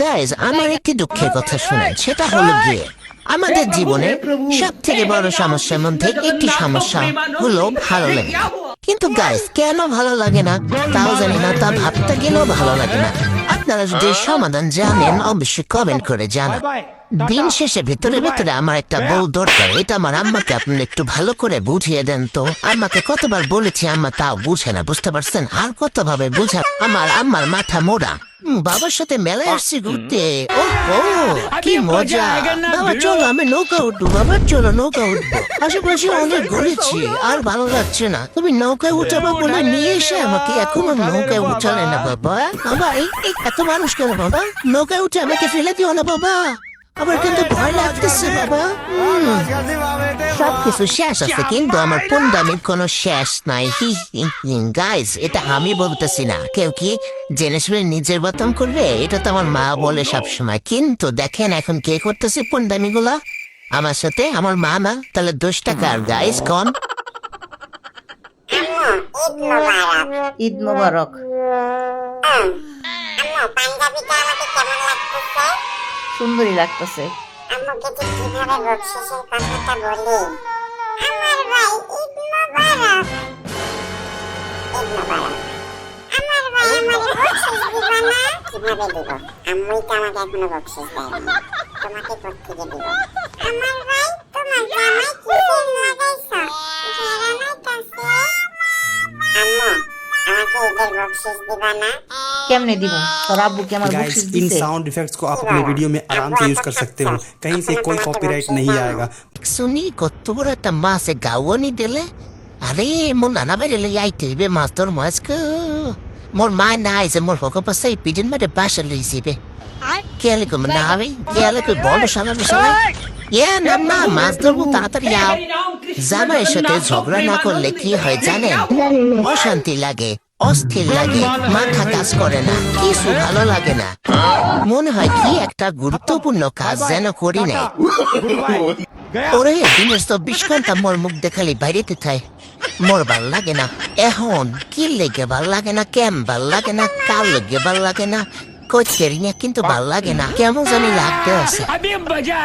Guys, আমার একটি দুঃখের কথা শুনেন। সেটা হলো গিয়ে আমাদের জীবনে সব থেকে বড় সমস্যার মধ্যে একটি সমস্যা হলো ভালো লাগে না। কিন্তু গাইজ, কেন ভালো লাগে না তাও জানি না, তা ভাবতে গেলেও ভালো লাগে না। আপনারা যদি সমাধান জানেন অবশ্যই কমেন্ট করে জানান। দিন শেষে ভেতরে ভেতরে আমার একটা বউ দরকার। এটা আমার আম্মাকে আপনি একটু ভালো করে বুঝিয়ে দেন তো। আম্মাকে কতবার বলেছি, আম্মা তাও বুঝে না, বুঝতে পারছেন? আর কতভাবে বুঝা, আমার আম্মার মাথা মোড়া। বাবার সাথে মেলায় আসছি ঘুরতে। ও কি মজা! বাবা চলো আমি নৌকা উঠবো, বাবা চলো নৌকা উঠবো। আশেপাশে অনেক ঘুরেছি, আর ভালো লাগছে না। তুমি নৌকায় উঠাবো বলে নিয়ে এসে আমাকে এখনো নৌকায় উঠালে না বাবা। বাবা এই এত মানুষ কেন বাবা? নৌকায় উঠে আমাকে ফেলে দিও না বাবা, আমার কিন্তু ভয় লাগতেছে বাবা। সবকিছু শেষ আছে কিন্তু আমার পুন্ডামির কোনো শেষ নাই। গাইজ, এটা আমি বলতেছি না, কেউ কি জেনে শুনে নিজের বতন করবে? এটা তো আমার মা বলে সবসময়। কিন্তু দেখেন এখন কে করতেছে পুন্ডামি গুলা আমার সাথে? আমার মা না, তাহলে দোষটা কার গাইজ কোন? ঈদ মোবারক। পাঞ্জাবিটা আমাকে কেমন লাগতেছে? সুন্দরী লাগতেছে। আম্মুকে যে কিভাবে বকশিসের কথাটা বলি, আমার ভাই ঈদ মোবারক, ঈদ মোবারক। আমার ভাই আমারে বকশিস দিবা না? কিভাবে দিব? আম্মুই তো আমাকে এখনো বকশিস দেয়নি, তোমাকে কোত্থেকে দিব? আমার ভাই তোমার জামাই কিসের লাগাইছো? ঘেরানাইতাছে। আম্মু আমাকে ঈদের বকশিস দিবা না? কেমনে দিব? তোর আব্বু কি আমার गाइस, বকশিস इन দিছে? साउंड इफेक्ट्स को आप अपने वीडियो में आराम से यूज कर सकते हो। कहीं से कोई कॉपीराइट नहीं आएगा। শুনি কত বড় একটা মাছে গাওয়ানি দিলে। আরে মোর নানা বেড়ে আইতে হইবে মাছ তোর মাছক। মোর মা না আইসে মোর হক পাশে পিজন মাঠে বাসা লইছিবে। কেলে কম না হবে, কেলে কই বড় সামনে সবাই না মাছ ধরবো, তাড়াতাড়ি আও। জামাইয়ের সাথে ঝগড়া না করলে কি হয় জানেন? অশান্তি লাগে, অস্থির লাগে, মাথা কাজ করে না, কিছু ভালো লাগে না। মনে হয় কি একটা গুরুত্বপূর্ণ কাজ যেন করি না। ওরে দিনের 24 ঘন্টা মোর মুখ দেখালি বাইরেতে থাই, মোর ভাল লাগে না। এখন কি লেগে ভাল লাগে না, কেম ভাল লাগে না, কাল লেগে ভাল লাগে না, করতেরি না, কিন্তু ভাল লাগে না। কেমন জানি লাগতে আছে,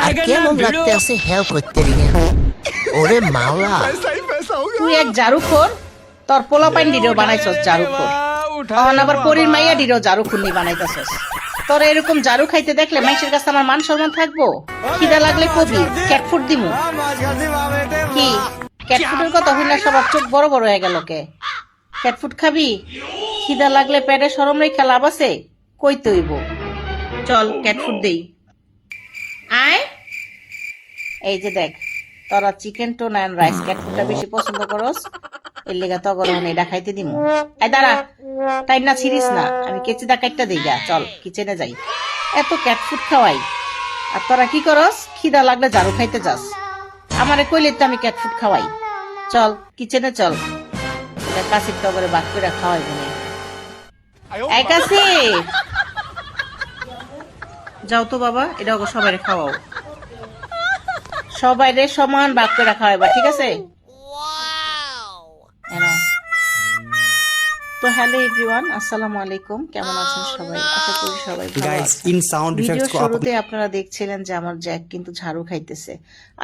আর কেমন লাগতে আছে হেও করতেরি না। ওরে মাওলা, তুই এক জারুখোর, তোর পোলা পাইন ডিরো বানাইছস জারুখোর। তখন আবার পরীর মাইয়া ডিরো জারুখুন্নি বানাইতাছস। তোর এরকম জারু খাইতে দেখলে মানুষের কাছে আমার মান সম্মান থাকবো? খিদা লাগলে কবি ক্যাটফুট দিমু। কি ক্যাটফুটের কথা হইলা সবার চোখ বড় বড় হয়ে গেল কে? ক্যাটফুট খাবি? খিদা লাগলে পেটে সরম রেখা লাভ আছে? কই তৈব, চল ক্যাটফুট দেই। আয়, এই যে দেখ, তোরা চিকেন টোন এন্ড রাইস ক্যাটফুটটা বেশি পছন্দ করস, এর লেগা তো গরম এটা খাইতে দিমু। এই দাঁড়া, টাইম না ছিড়িস না, আমি কেচিদা কাটটা দিই গা। চল কিচেনে যাই। এত ক্যাটফুট খাওয়াই আর তোরা কি করস? খিদা লাগলে ঝাড়ু খাইতে যাস। আমারে কইলে তো আমি ক্যাটফুট খাওয়াই। চল কিচেনে চল, এটা কাশির টগরে বাদ করে খাওয়াই বলে। এই কাশি, যাও তো বাবা, এটা সবাই খাওয়াও, সবাই রে সমান ভাগ করে খাওয়াইবা, ঠিক আছে? তো হ্যালো এভরিওয়ান, আসসালামু আলাইকুম। কেমন আছেন সবাই? আশা করি সবাই ভালো गाइस, আছেন। इन साउंड ভিডিওর इफेक्ट्स को आप শুরুতে আপনারা দেখছিলেন যে আমার জ্যাক কিন্তু ঝাড়ু খাইতেছে।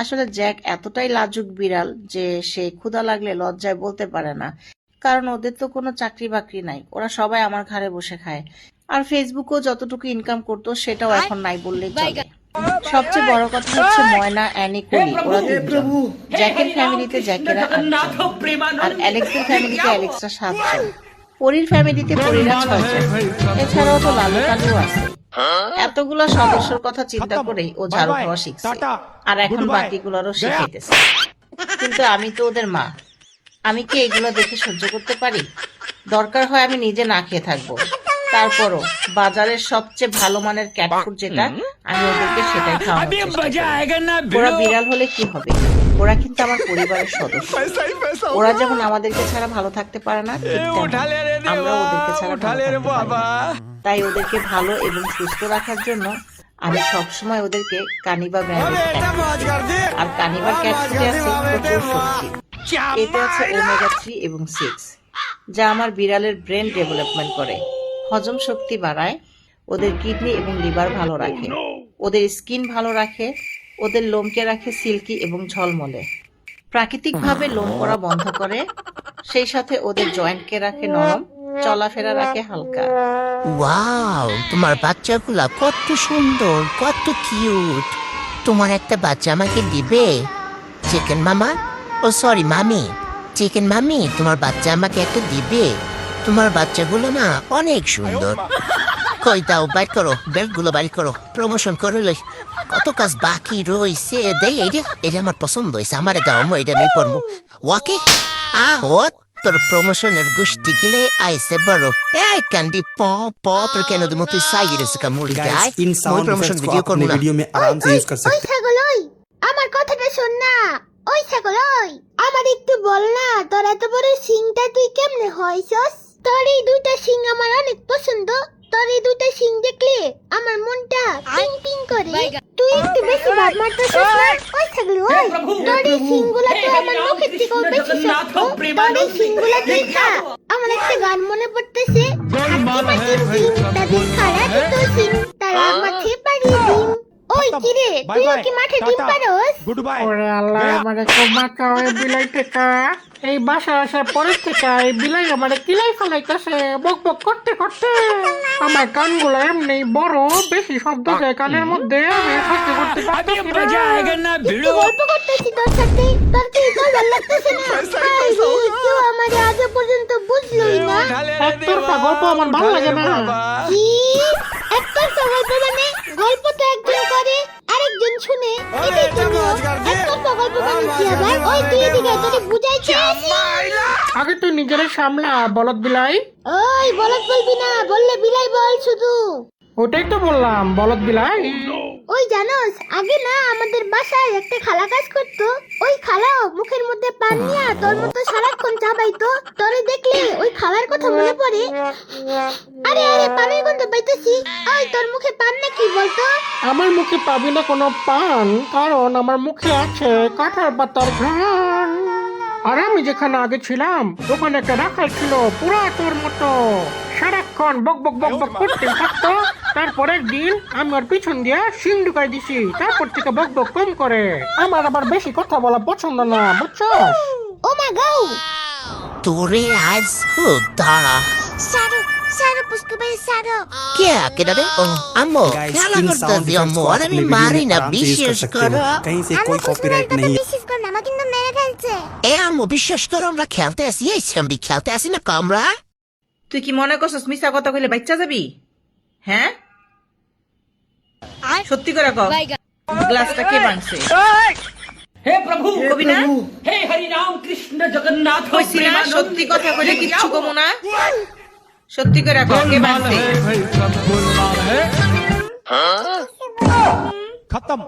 আসলে জ্যাক এতটাই লাজুক বিড়াল যে সে ক্ষুধা লাগলে লজ্জায় বলতে পারে না, কারণ ওদের তো কোনো চাকরি বাকরি নাই। ওরা সবাই আমার ঘরে বসে খায়, আর ফেসবুকেও যতটুকু ইনকাম করতো সেটাও এখন নাই বললেই চলে। সবচেয়ে বড় কথা হচ্ছে ময়না, অ্যানি, কুলি, ওরা তিনজন। জ্যাকের ফ্যামিলিতে জ্যাকেরা 8 জন, আর অ্যালেক্সের ফ্যামিলিতে অ্যালেক্সরা 7 জন, পরীর ফ্যামিলিতে পরীরা 6 জন, এছাড়াও তো লালু কালু আছে। এতগুলো সদস্যর কথা চিন্তা করেই ও ঝাড়ু খাওয়া শিখছে, আর এখন বাকিগুলোরও শিখাইতেছে। কিন্তু আমি তো ওদের মা, আমি কি এগুলো দেখে সহ্য করতে পারি? দরকার হয় আমি নিজে না খেয়ে থাকবো, তারপরও বাজারের সবচেয়ে ভালো মানের ক্যাটফুড যেটা, আমি ওদেরকে সেটাই খাওয়ানোর চেষ্টা করি। ওরা বিড়াল হলে কি হবে, ওরা কিন্তু আমার পরিবারের সদস্য। ওরা যেমন আমাদেরকে ছাড়া ভালো থাকতে পারে না, ঠিক তেমন আমরা ওদেরকে ছাড়া ভালো থাকতে পারি না। তাই ওদেরকে ভালো এবং সুস্থ রাখার জন্য আমি সবসময় ওদেরকে কানিবা ব্র্যান্ডের আর কানিবার ক্যাটফুডে আছে প্রচুর শক্তি। এতে আছে ওমেগা 3 এবং 6, যা আমার বিড়ালের ব্রেন ডেভেলপমেন্ট করে, হজম শক্তি বাড়ায়, ওদের কিডনি এবং লিভার ভালো রাখে, ওদের স্কিন ভালো রাখে, ওদের লোমকে রাখে সিল্কি এবং ঝলমলে, প্রাকৃতিকভাবে লোম পড়া বন্ধ করে, সেই সাথে ওদের জয়েন্টকে রাখে নরম, চলাফেরা রাখে হালকা। ওয়াও, তোমার বাচ্চাগুলা কত সুন্দর, কত কিউট। তোমার একটা বাচ্চা আমাকে দিবে? চিকেন মামা, ও সরি মামি, চিকেন মামি, তোমার বাচ্চা আমাকে একটা দিবে? তোমার বাচ্চাগুলো না অনেক সুন্দর। কই দাও, বাইর করো, বেল্টগুলো বাইর করো, প্রমোশন করে লই। কত কাজ বাকি রয়েছে, দেই এটা আমার পছন্দ হয়েছে, আমারে দাও, এটা আমি পড়বো। ওয়াকে তোর প্রমোশনের গোষ্ঠী গিলে আইসে বড় এই ক্যান্ডি প প তোর কেন তুমি তুই সাইড এসে কামুড়ি গায় गाइस इन মই साउंड প্রমোশন इफेक्ट्स को ভিডিও आप করব अपने না। वीडियो में आराम से यूज कर सकते ওই ছাগল ওই, আমার কথাটা শোন না। ওই ছাগল ওই, আমার একটু বল না, তোর এত বড় সিংটা তুই কেমনে হইছস? তোর এই দুইটা সিং আমার অনেক পছন্দ। তোর এই দুইটা সিং দেখলে আমার মনটা পিং পিং করে। তুই একটু বেশি ভাব মারতেছিস না? ওই ছাগল ওই, তোর এই সিংগুলা তো আমার মুখের থেকেও বেশি শক্ত। তোর এই সিংগুলা তুই খা। আমার একটা গান মনে পড়তেছে, আজকে মাটির সিং তাদের খাড়া দুটো সিং তারা মাঠে পাড়িয়ে দিন। ওই কিরে, তুই কি মাঠে ডিম পারোস? गुड बाय ওরে আল্লাহ, আমারে খুব বাঁচাও এই বিলাই থেকে। এই বাসা আসার পরের থেকে এই বিলাই আমারে কিলাই ফেলাইতেছে বক বক করতে করতে। আমার কানগুলো এমনি বড়, বেশি শব্দ যায় কানের মধ্যে, আমি সহ্য করতে পারতেছি না। একটু গল্প করতেছি তোর সাথে, তোর কি ভালো লাগতেছে না? আরে, কেউ আমারে আজ পর্যন্ত বুঝলোই না। একতরফা গল্প আমার ভালো লাগে না। কি একতরফা গল্প মানে? গল্প তো একজন করে আরেকজন শুনে, এটাই তো নিয়ম। একতরফা গল্প মানে কি আবার? ওই তুই এদিকে আয়, তোরে বুঝাইছি। আগে তুই নিজের সামলা বলদ বিলাই। ওই বলদ বলবি না, বললে বিলাই বল শুধু। ওটাই তো বললাম, বলদ বিলাই। ওই জানোস, আগে না আমাদের বাসায় একটা খালা কাজ করতো। ওই খালাও মুখের মধ্যে পান নিয়া তোর মতো সারাক্ষণ চাবাইতো। তোরে দেখলে ওই খালার কথা মনে পড়ে। আরে আরে, পানের গন্ধ পাইতেছি। ওই তোর মুখে পান নাকি বলতো? আমার মুখে পাবি না কোনো পান, কারণ আমার মুখে আছে কাঁঠাল পাতার ঘ্রাণ। আর আমি যেখানে আগে ছিলাম ওখানে একটা রাখাল ছিল পুরা তোর মতো, সারাক্ষণ বক বক বক বক করতে থাকতো। তারপর একদিন আমি ওর পিছন দিয়ে শিং ঢুকাই দিছি, তারপর থেকে বক বক কম করে। আমার আবার বেশি কথা বলা পছন্দ না, বুঝছস? ও মা গাও, তোরে আজ দাঁড়া সারো সারো পুষ্কু ভাই সারো। কে কেডা রে? ও আম্মু गाइस খেলা इन করতে साउंड দিও इफेक्ट्स আম্মু, को आप আর আমি अपने মারি वीडियो में না, आराम से यूज कर বিশ্বাস सकते করো। हो कहीं से कोई कॉपीराइट नहीं है বিশেষ করে আমাকে কিন্তু মেরে ফেলছে। এ আম্মু বিশ্বাস করো, আমরা খেলতে আসি, এই সামনে খেলতে আসি না কামরা। তুই কি মনে করছস মিছা কথা কইলে বাচ্চা যাবি? হ্যাঁ, সত্যি করে কও, গ্লাসটা কে ভাঙছে? हे प्रभु কবি না? हे हरि राम कृष्ण जगन्नाथ কইছি না সত্যি কথা কইলে কিচ্ছু কমু না। সত্যি করে কও, কে ভাঙছে? भाई सब गोलमाल है खत्म